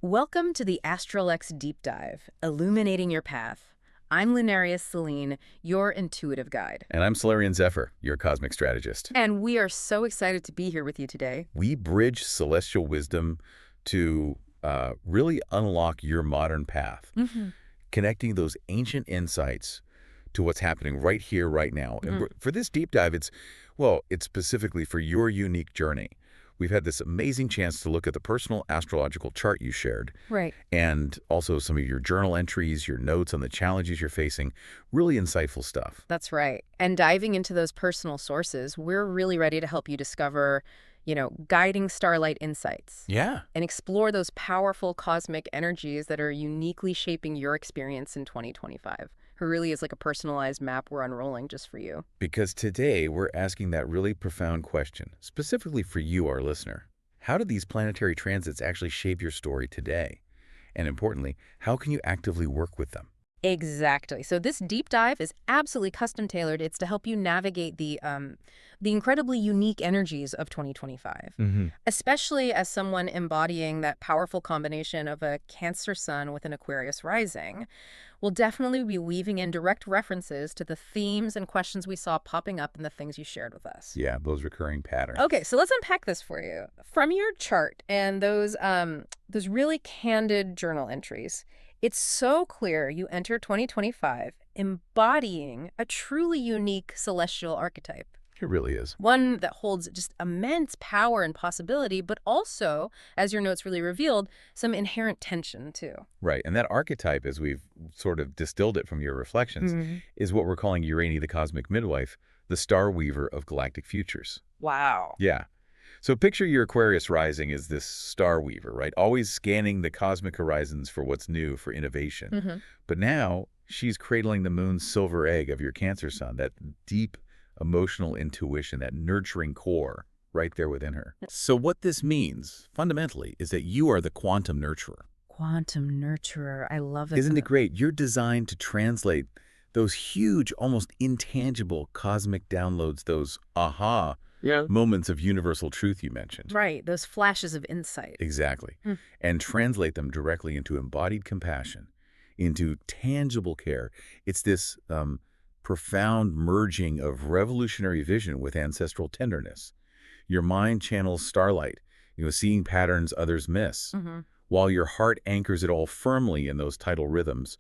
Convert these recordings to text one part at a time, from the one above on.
Welcome to the ASTRALX Deep Dive, illuminating your path. I'm Lunarius Celine, your intuitive guide. And I'm Solarian Zephyr, your cosmic strategist. And we are so excited to be here with you today. We bridge celestial wisdom to really unlock your modern path, connecting those ancient insights to what's happening right here, right now. And for this deep dive, it's specifically for your unique journey. We've had this amazing chance to look at the personal astrological chart you shared. Right. And also some of your journal entries, your notes on the challenges you're facing. Really insightful stuff. That's right. And diving into those personal sources, we're really ready to help you discover, guiding starlight insights. Yeah. And explore those powerful cosmic energies that are uniquely shaping your experience in 2025. It really is like a personalized map we're unrolling just for you. Because today we're asking that really profound question, specifically for you, our listener. How do these planetary transits actually shape your story today? And importantly, how can you actively work with them? Exactly. So this deep dive is absolutely custom tailored. It's to help you navigate the incredibly unique energies of 2025, especially as someone embodying that powerful combination of a Cancer sun with an Aquarius rising. We'll definitely be weaving in direct references to the themes and questions we saw popping up in the things you shared with us. Yeah, those recurring patterns. Okay, so let's unpack this for you. From your chart and those really candid journal entries, it's so clear you enter 2025 embodying a truly unique celestial archetype. It really is. One that holds just immense power and possibility, but also, as your notes really revealed, some inherent tension, too. Right, and that archetype, as we've sort of distilled it from your reflections, is what we're calling Urania the Cosmic Midwife, the star weaver of galactic futures. Wow. Yeah. So picture your Aquarius rising as this star weaver, right? Always scanning the cosmic horizons for what's new, for innovation. But now she's cradling the moon's silver egg of your Cancer sun, that deep emotional intuition, that nurturing core right there within her. So what this means, fundamentally, is that you are the quantum nurturer. Quantum nurturer. I love it. Isn't it great? You're designed to translate those huge, almost intangible cosmic downloads, those aha moments of universal truth you mentioned. Right, those flashes of insight. Exactly. And translate them directly into embodied compassion, into tangible care. It's this profound merging of revolutionary vision with ancestral tenderness. Your mind channels starlight, seeing patterns others miss, while your heart anchors it all firmly in those tidal rhythms,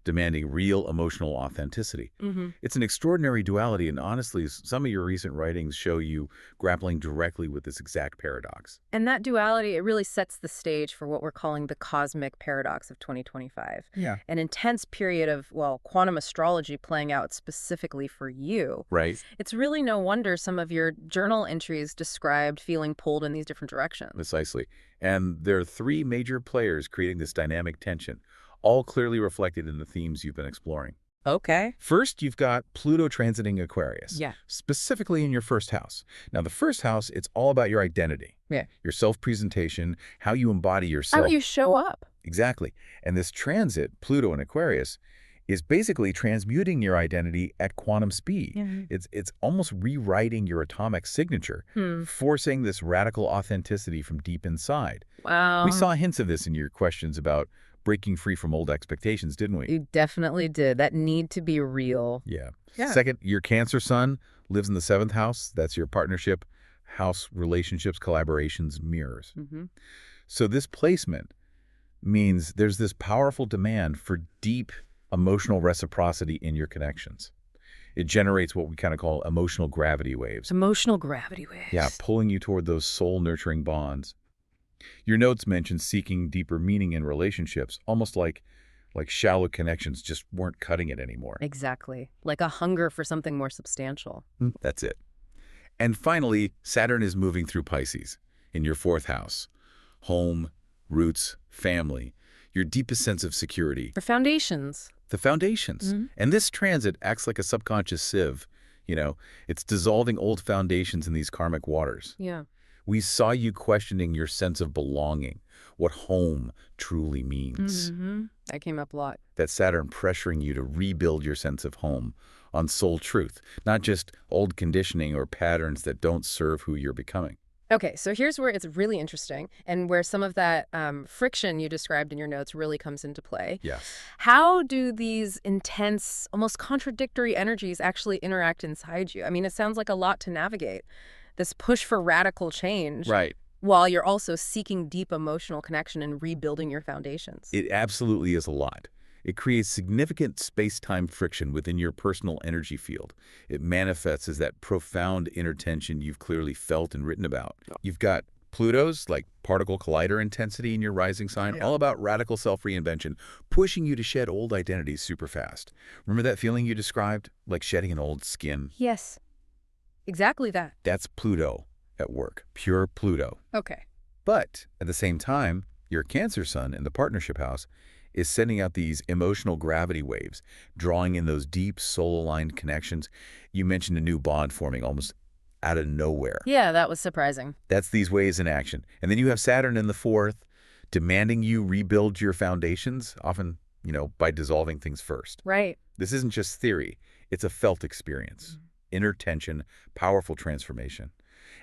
demanding real emotional authenticity. It's an extraordinary duality, and honestly, some of your recent writings show you grappling directly with this exact paradox. And that duality, it really sets the stage for what we're calling the cosmic paradox of 2025. Yeah. An intense period of, quantum astrology playing out specifically for you. Right. It's really no wonder some of your journal entries described feeling pulled in these different directions. Precisely. And there are three major players creating this dynamic tension, all clearly reflected in the themes you've been exploring. Okay. First, you've got Pluto transiting Aquarius, specifically in your first house. Now, the first house, it's all about your identity, your self-presentation, how you embody yourself. How you show up. Exactly. And this transit, Pluto in Aquarius, is basically transmuting your identity at quantum speed. It's almost rewriting your atomic signature, forcing this radical authenticity from deep inside. Wow. We saw hints of this in your questions about breaking free from old expectations, didn't we? You definitely did. That need to be real. Yeah. Second, your Cancer sun lives in the 7th house. That's your partnership, house, relationships, collaborations, mirrors. So this placement means there's this powerful demand for deep emotional reciprocity in your connections. It generates what we kind of call emotional gravity waves. Emotional gravity waves. Yeah, pulling you toward those soul-nurturing bonds. Your notes mention seeking deeper meaning in relationships, almost like shallow connections just weren't cutting it anymore. Exactly. Like a hunger for something more substantial. That's it. And finally, Saturn is moving through Pisces in your 4th house. Home, roots, family, your deepest sense of security. For foundations. The foundations. And this transit acts like a subconscious sieve. It's dissolving old foundations in these karmic waters. Yeah. We saw you questioning your sense of belonging, what home truly means. That came up a lot. That Saturn pressuring you to rebuild your sense of home on soul truth, not just old conditioning or patterns that don't serve who you're becoming. Okay, so here's where it's really interesting and where some of that friction you described in your notes really comes into play. Yes. How do these intense, almost contradictory energies actually interact inside you? I mean, it sounds like a lot to navigate. This push for radical change Right. while you're also seeking deep emotional connection and rebuilding your foundations. It absolutely is a lot. It creates significant space-time friction within your personal energy field. It manifests as that profound inner tension you've clearly felt and written about. You've got Pluto's, like particle collider intensity in your rising sign, all about radical self-reinvention, pushing you to shed old identities super fast. Remember that feeling you described? Like shedding an old skin? Yes, exactly that. That's Pluto at work, pure Pluto. Okay. But at the same time, your Cancer sun in the partnership house is sending out these emotional gravity waves, drawing in those deep soul-aligned connections. You mentioned a new bond forming almost out of nowhere. Yeah, that was surprising. That's these waves in action. And then you have Saturn in the fourth, demanding you rebuild your foundations, often, by dissolving things first. Right. This isn't just theory. It's a felt experience. Inner tension, powerful transformation.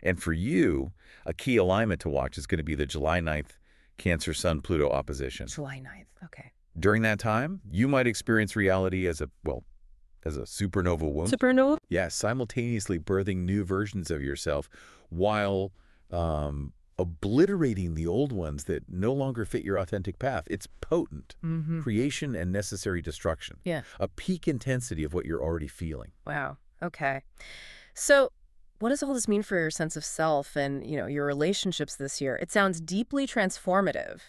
And for you, a key alignment to watch is going to be the July 9th Cancer Sun-Pluto opposition. July 9th. Okay. During that time, you might experience reality as a supernova womb. Supernova? Yeah, simultaneously birthing new versions of yourself while obliterating the old ones that no longer fit your authentic path. It's potent. Creation and necessary destruction. Yeah. A peak intensity of what you're already feeling. Wow. Okay. So what does all this mean for your sense of self and, your relationships this year? It sounds deeply transformative.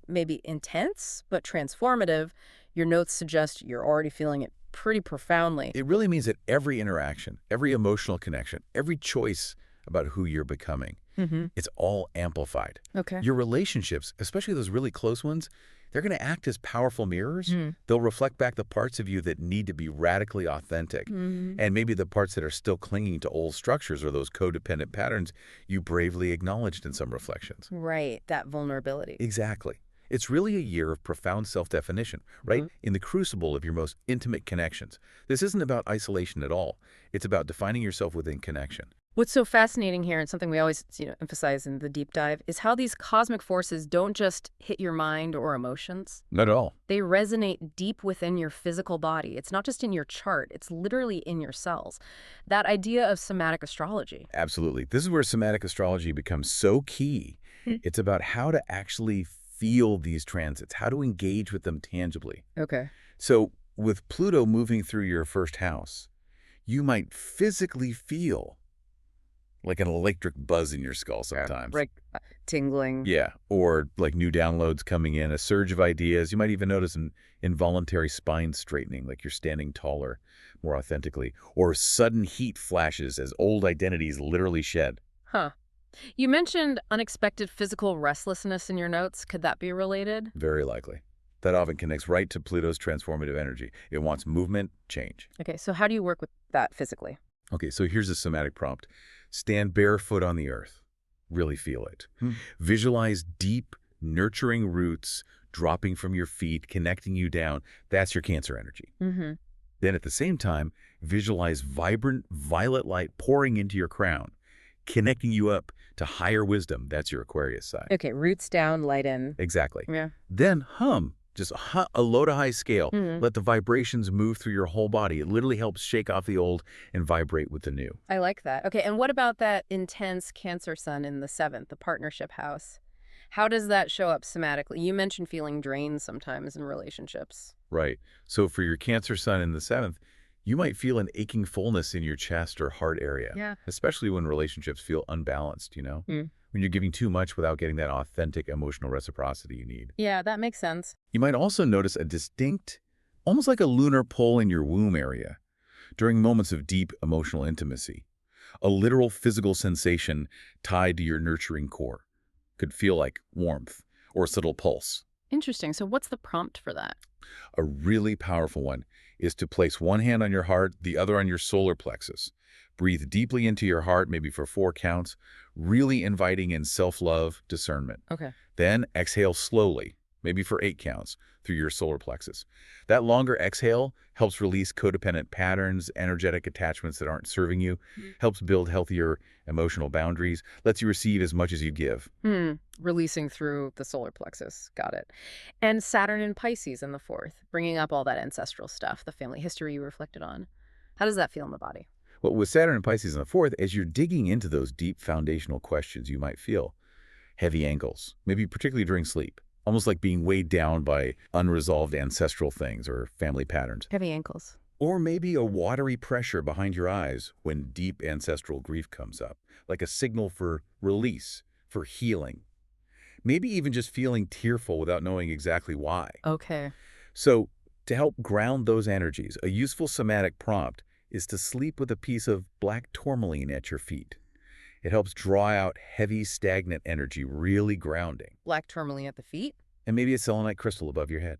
Maybe intense, but transformative. Your notes suggest you're already feeling it pretty profoundly. It really means that every interaction, every emotional connection, every choice about who you're becoming, it's all amplified. Okay. Your relationships, especially those really close ones, they're going to act as powerful mirrors. They'll reflect back the parts of you that need to be radically authentic. And maybe the parts that are still clinging to old structures or those codependent patterns you bravely acknowledged in some reflections. Right, that vulnerability. Exactly. It's really a year of profound self-definition, right? In the crucible of your most intimate connections. This isn't about isolation at all. It's about defining yourself within connection. What's so fascinating here, and something we always emphasize in the deep dive, is how these cosmic forces don't just hit your mind or emotions. Not at all. They resonate deep within your physical body. It's not just in your chart. It's literally in your cells. That idea of somatic astrology. Absolutely. This is where somatic astrology becomes so key. It's about how to actually feel these transits, how to engage with them tangibly. Okay. So with Pluto moving through your first house, you might physically feel like an electric buzz in your skull sometimes. Like tingling. Yeah, or like new downloads coming in, a surge of ideas. You might even notice an involuntary spine straightening, like you're standing taller, more authentically, or sudden heat flashes as old identities literally shed. Huh. You mentioned unexpected physical restlessness in your notes. Could that be related? Very likely. That often connects right to Pluto's transformative energy. It wants movement, change. Okay, so how do you work with that physically? Okay, so here's a somatic prompt. Stand barefoot on the earth. Really feel it. Visualize deep, nurturing roots dropping from your feet, connecting you down. That's your Cancer energy. Then at the same time, visualize vibrant violet light pouring into your crown, connecting you up to higher wisdom. That's your Aquarius side. Okay, roots down, light in. Exactly. Yeah. Then hum. Just a low to high scale. Let the vibrations move through your whole body. It literally helps shake off the old and vibrate with the new. I like that. Okay, and what about that intense Cancer sun in the 7th, the partnership house? How does that show up somatically? You mentioned feeling drained sometimes in relationships. Right. So for your Cancer sun in the 7th, you might feel an aching fullness in your chest or heart area. Yeah. Especially when relationships feel unbalanced, When you're giving too much without getting that authentic emotional reciprocity you need. Yeah, that makes sense. You might also notice a distinct, almost like a lunar pull in your womb area during moments of deep emotional intimacy. A literal physical sensation tied to your nurturing core. Could feel like warmth or a subtle pulse. Interesting. So what's the prompt for that? A really powerful one is to place one hand on your heart, the other on your solar plexus. Breathe deeply into your heart, maybe for 4 counts, really inviting in self-love, discernment. Okay. Then exhale slowly, maybe for 8 counts, through your solar plexus. That longer exhale helps release codependent patterns, energetic attachments that aren't serving you, helps build healthier emotional boundaries, lets you receive as much as you give. Releasing through the solar plexus. Got it. And Saturn in Pisces in the 4th, bringing up all that ancestral stuff, the family history you reflected on. How does that feel in the body? Well, with Saturn and Pisces in the 4th, as you're digging into those deep foundational questions, you might feel heavy ankles, maybe particularly during sleep, almost like being weighed down by unresolved ancestral things or family patterns. Heavy ankles. Or maybe a watery pressure behind your eyes when deep ancestral grief comes up, like a signal for release, for healing. Maybe even just feeling tearful without knowing exactly why. Okay. So, to help ground those energies, a useful somatic prompt is to sleep with a piece of black tourmaline at your feet. It helps draw out heavy, stagnant energy, really grounding. Black tourmaline at the feet? And maybe a selenite crystal above your head.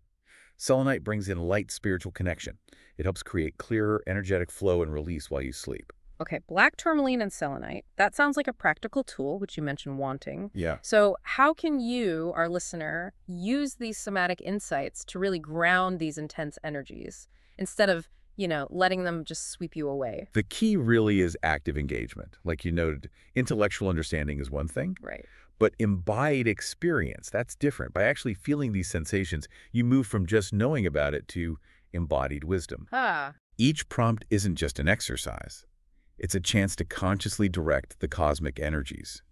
Selenite brings in light spiritual connection. It helps create clearer, energetic flow and release while you sleep. Okay, black tourmaline and selenite. That sounds like a practical tool, which you mentioned wanting. Yeah. So how can you, our listener, use these somatic insights to really ground these intense energies instead of, letting them just sweep you away? The key really is active engagement. Like you noted, intellectual understanding is one thing. Right. But embodied experience, that's different. By actually feeling these sensations, you move from just knowing about it to embodied wisdom. Each prompt isn't just an exercise. It's a chance to consciously direct the cosmic energies.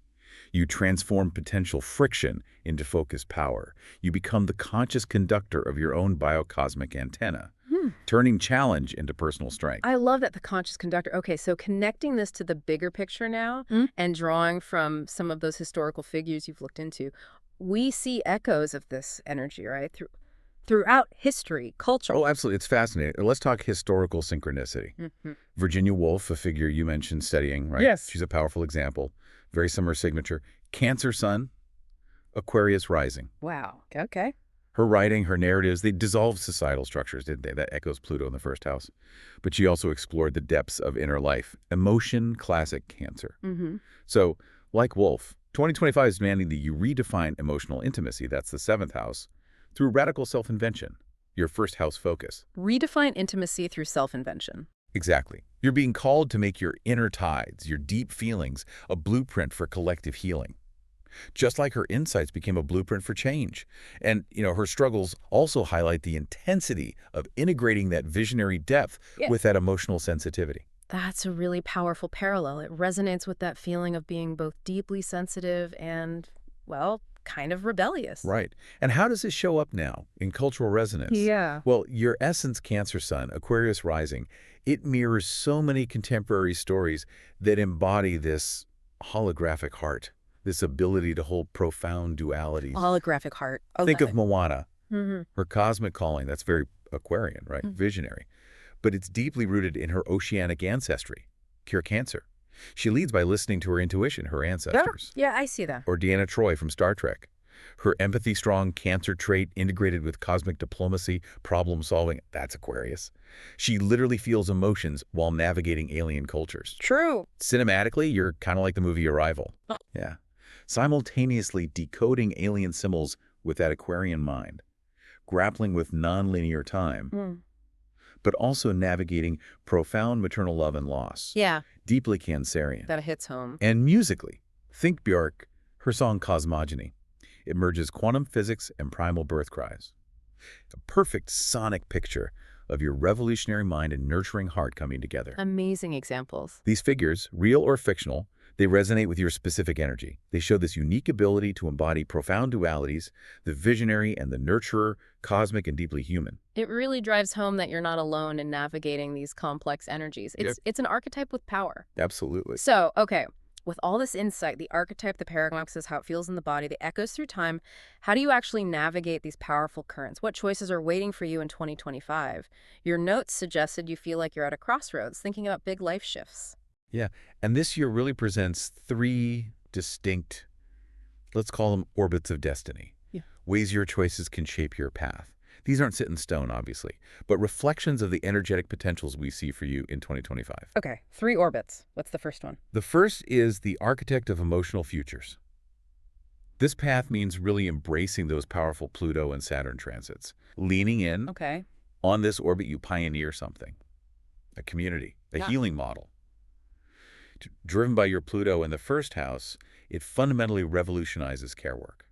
You transform potential friction into focused power. You become the conscious conductor of your own biocosmic antenna, turning challenge into personal strength. I love that, the conscious conductor. Okay, so connecting this to the bigger picture now and drawing from some of those historical figures you've looked into, we see echoes of this energy, right? Throughout history, culture. Oh, absolutely. It's fascinating. Let's talk historical synchronicity. Virginia Woolf, a figure you mentioned studying, right? Yes. She's a powerful example. Very similar signature. Cancer Sun, Aquarius Rising. Wow. Okay. Her writing, her narratives, they dissolved societal structures, didn't they? That echoes Pluto in the first house. But she also explored the depths of inner life. Emotion, classic Cancer. So, like Woolf, 2025 is demanding that you redefine emotional intimacy, that's the 7th house, through radical self-invention, your first house focus. Redefine intimacy through self-invention. Exactly. You're being called to make your inner tides, your deep feelings, a blueprint for collective healing. Just like her insights became a blueprint for change. And, her struggles also highlight the intensity of integrating that visionary depth with that emotional sensitivity. That's a really powerful parallel. It resonates with that feeling of being both deeply sensitive and, well, kind of rebellious. Right. And how does this show up now in cultural resonance? Yeah. Well, your essence Cancer Sun, Aquarius Rising, it mirrors so many contemporary stories that embody this holographic heart, this ability to hold profound dualities. Holographic heart. Think of Moana, her cosmic calling. That's very Aquarian, right? Visionary. But it's deeply rooted in her oceanic ancestry, pure Cancer. She leads by listening to her intuition, her ancestors. Yeah, I see that. Or Deanna Troi from Star Trek. Her empathy-strong Cancer trait integrated with cosmic diplomacy, problem-solving, that's Aquarius. She literally feels emotions while navigating alien cultures. True. Cinematically, you're kind of like the movie Arrival. Yeah. Simultaneously decoding alien symbols with that Aquarian mind, grappling with non-linear time, but also navigating profound maternal love and loss. Yeah. Deeply Cancerian. That hits home. And musically, think Björk, her song Cosmogony. It merges quantum physics and primal birth cries. A perfect sonic picture of your revolutionary mind and nurturing heart coming together. Amazing examples. These figures, real or fictional, they resonate with your specific energy. They show this unique ability to embody profound dualities, the visionary and the nurturer, cosmic and deeply human. It really drives home that you're not alone in navigating these complex energies. It's an archetype with power. Absolutely. So, okay, with all this insight, the archetype, the paradoxes, how it feels in the body, the echoes through time, how do you actually navigate these powerful currents? What choices are waiting for you in 2025? Your notes suggested you feel like you're at a crossroads, thinking about big life shifts. Yeah, and this year really presents 3 distinct, let's call them orbits of destiny. Ways your choices can shape your path. These aren't set in stone, obviously, but reflections of the energetic potentials we see for you in 2025. Okay, 3 orbits. What's the first one? The first is the architect of emotional futures. This path means really embracing those powerful Pluto and Saturn transits. Leaning in, Okay. on this orbit you pioneer something, a community, a Yeah. healing model. Driven by your Pluto in the first house, it fundamentally revolutionizes care work.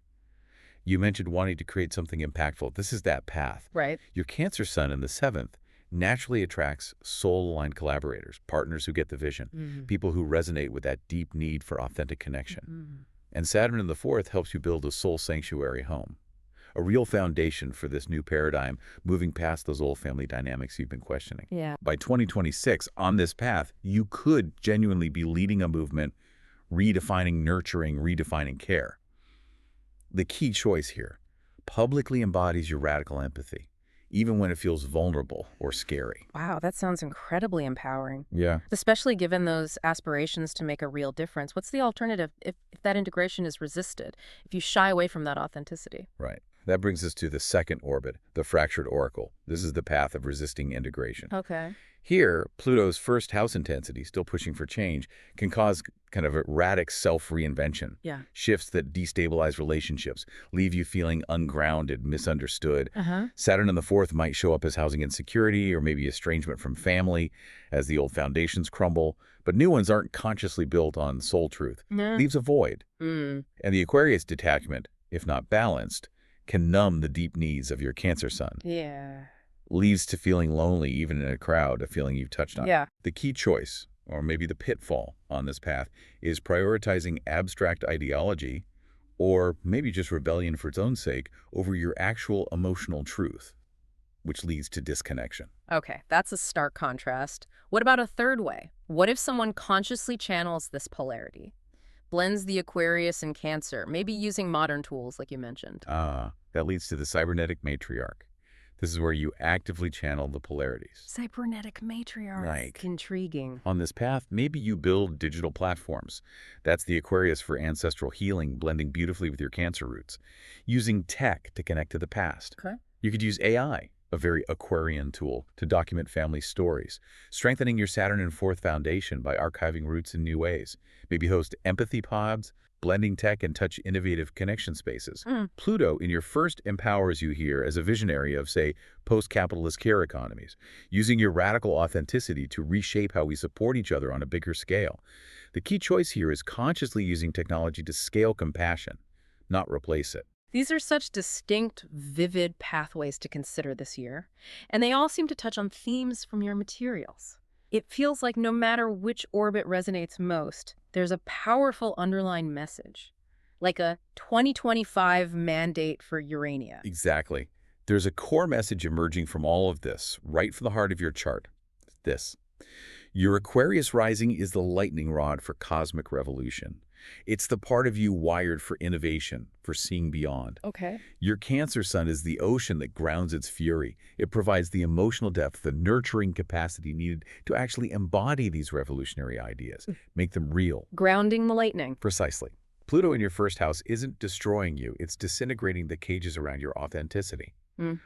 You mentioned wanting to create something impactful. This is that path. Right. Your Cancer sun in the 7th naturally attracts soul-aligned collaborators, partners who get the vision, people who resonate with that deep need for authentic connection. And Saturn in the 4th helps you build a soul sanctuary home, a real foundation for this new paradigm, moving past those old family dynamics you've been questioning. Yeah. By 2026, on this path, you could genuinely be leading a movement, redefining nurturing, redefining care. The key choice here publicly embodies your radical empathy, even when it feels vulnerable or scary. Wow, that sounds incredibly empowering. Yeah. Especially given those aspirations to make a real difference. What's the alternative if that integration is resisted, if you shy away from that authenticity? Right. That brings us to the second orbit, the fractured oracle. This is the path of resisting integration. Okay. Here, Pluto's first house intensity, still pushing for change, can cause kind of erratic self-reinvention. Yeah. Shifts that destabilize relationships, leave you feeling ungrounded, misunderstood. Uh-huh. Saturn in the 4th might show up as housing insecurity or maybe estrangement from family as the old foundations crumble, but new ones aren't consciously built on soul truth. Leaves a void. And the Aquarius detachment, if not balanced, can numb the deep needs of your Cancer sun. Yeah. Leads to feeling lonely even in a crowd, a feeling you've touched on. Yeah. The key choice, or maybe the pitfall on this path, is prioritizing abstract ideology, or maybe just rebellion for its own sake, over your actual emotional truth, which leads to disconnection. Okay, that's a stark contrast. What about a third way? What if someone consciously channels this polarity? Blends the Aquarius and Cancer, maybe using modern tools like you mentioned. That leads to the cybernetic matriarch. This is where you actively channel the polarities. Cybernetic matriarch. Like, intriguing. on this path, maybe you build digital platforms. That's the Aquarius for ancestral healing, blending beautifully with your Cancer roots. Using tech to connect to the past. Okay. You could use AI, a very Aquarian tool, to document family stories. Strengthening your Saturn and 4th foundation by archiving roots in new ways. Maybe host empathy pods, blending tech and touch innovative connection spaces. Pluto in your first empowers you here as a visionary of, say, post-capitalist care economies, using your radical authenticity to reshape how we support each other on a bigger scale. The key choice here is consciously using technology to scale compassion, not replace it. These are such distinct, vivid pathways to consider this year, and they all seem to touch on themes from your materials. It feels like no matter which orbit resonates most, there's a powerful underlying message, like a 2025 mandate for Urania. Exactly. There's a core message emerging from all of this, right from the heart of your chart. This. Your Aquarius rising is the lightning rod for cosmic revolution. It's the part of you wired for innovation, for seeing beyond. Okay. Your Cancer sun is the ocean that grounds its fury. It provides the emotional depth, the nurturing capacity needed to actually embody these revolutionary ideas, make them real. Grounding the lightning. Precisely. Pluto in your first house isn't destroying you, it's disintegrating the cages around your authenticity,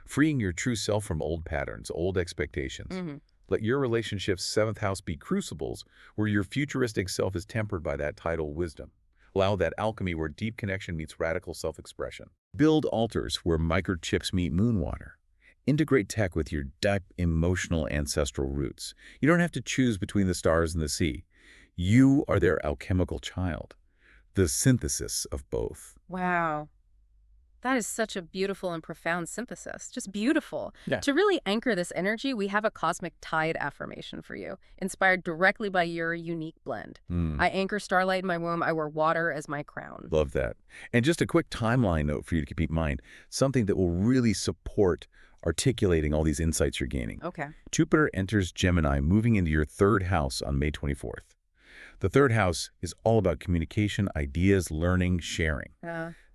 freeing your true self from old patterns, old expectations. Let your relationship's 7th house be crucibles where your futuristic self is tempered by that tidal wisdom. Allow that alchemy where deep connection meets radical self-expression. Build altars where microchips meet moon water. Integrate tech with your deep emotional ancestral roots. You don't have to choose between the stars and the sea. You are their alchemical child, the synthesis of both. Wow. That is such a beautiful and profound synthesis. Just beautiful. Yeah. To really anchor this energy, we have a cosmic tide affirmation for you, inspired directly by your unique blend. I anchor starlight in my womb. I wear water as my crown. Love that. And just a quick timeline note for you to keep in mind, something that will really support articulating all these insights you're gaining. Okay. Jupiter enters Gemini, moving into your 3rd house on May 24th. The 3rd house is all about communication, ideas, learning, sharing.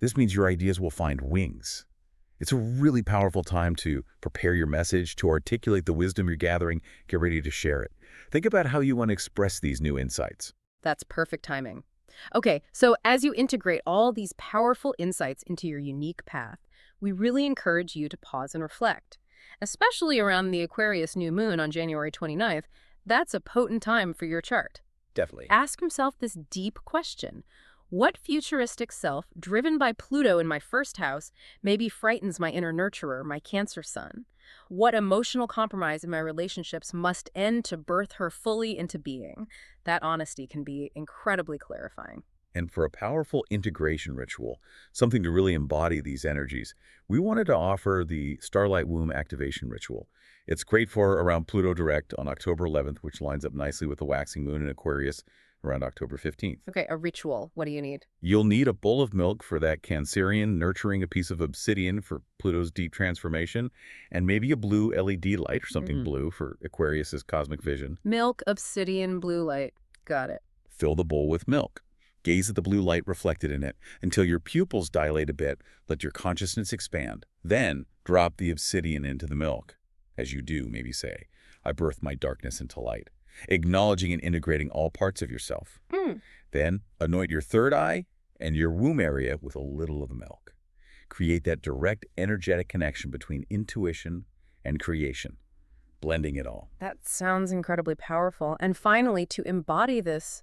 This means your ideas will find wings. It's a really powerful time to prepare your message, to articulate the wisdom you're gathering, get ready to share it. Think about how you want to express these new insights. That's perfect timing. Okay, so as you integrate all these powerful insights into your unique path, we really encourage you to pause and reflect. Especially around the Aquarius new moon on January 29th, that's a potent time for your chart. Definitely. Ask yourself this deep question. What futuristic self, driven by Pluto in my first house, maybe frightens my inner nurturer, my Cancer sun? What emotional compromise in my relationships must end to birth her fully into being? That honesty can be incredibly clarifying. And for a powerful integration ritual, something to really embody these energies, we wanted to offer the Starlight Womb Activation Ritual. It's great for around Pluto direct on October 11th, which lines up nicely with the waxing moon in Aquarius around October 15th. Okay, a ritual. What do you need? You'll need a bowl of milk for that Cancerian, nurturing a piece of obsidian for Pluto's deep transformation, and maybe a blue LED light or something blue for Aquarius's cosmic vision. Milk, obsidian, blue light. Got it. Fill the bowl with milk. Gaze at the blue light reflected in it until your pupils dilate a bit. Let your consciousness expand. Then drop the obsidian into the milk. As you do, maybe say, I birth my darkness into light, acknowledging and integrating all parts of yourself. Then anoint your third eye and your womb area with a little of the milk. Create that direct energetic connection between intuition and creation, blending it all. That sounds incredibly powerful. And finally, to embody this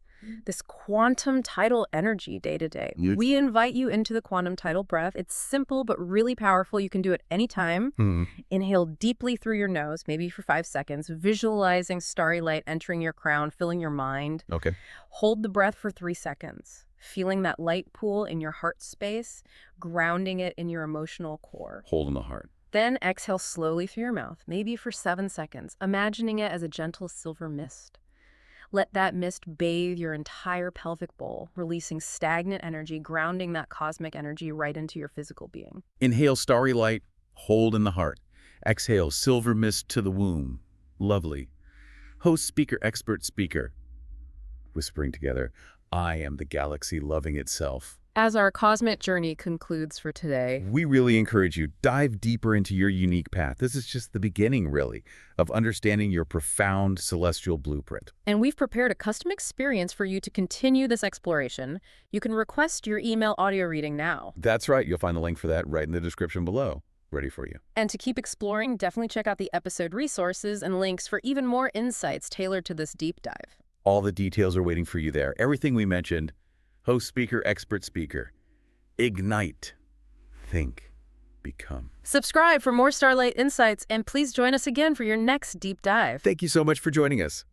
quantum tidal energy day to day. We invite you into the quantum tidal breath. It's simple but really powerful. You can do it anytime. Inhale deeply through your nose, maybe for 5 seconds, visualizing starry light entering your crown, filling your mind. Okay. Hold the breath for 3 seconds, feeling that light pool in your heart space, grounding it in your emotional core. Hold in the heart. Then exhale slowly through your mouth, maybe for 7 seconds, imagining it as a gentle silver mist. Let that mist bathe your entire pelvic bowl, releasing stagnant energy, grounding that cosmic energy right into your physical being. Inhale starry light, hold in the heart. Exhale silver mist to the womb. Lovely. Host, speaker, expert, speaker. Whispering together, I am the galaxy loving itself. As our cosmic journey concludes for today, We really encourage you, dive deeper into your unique path. This is just the beginning, really, of understanding your profound celestial blueprint. and we've prepared a custom experience for you to continue this exploration. You can request your email audio reading now. That's right. You'll find the link for that right in the description below. Ready for you. And to keep exploring, definitely check out the episode resources and links for even more insights tailored to this deep dive. All the details are waiting for you there. Everything we mentioned, host, speaker, expert, speaker. Ignite. Think. Become. Subscribe for more Starlight insights, and please join us again for your next deep dive. Thank you so much for joining us.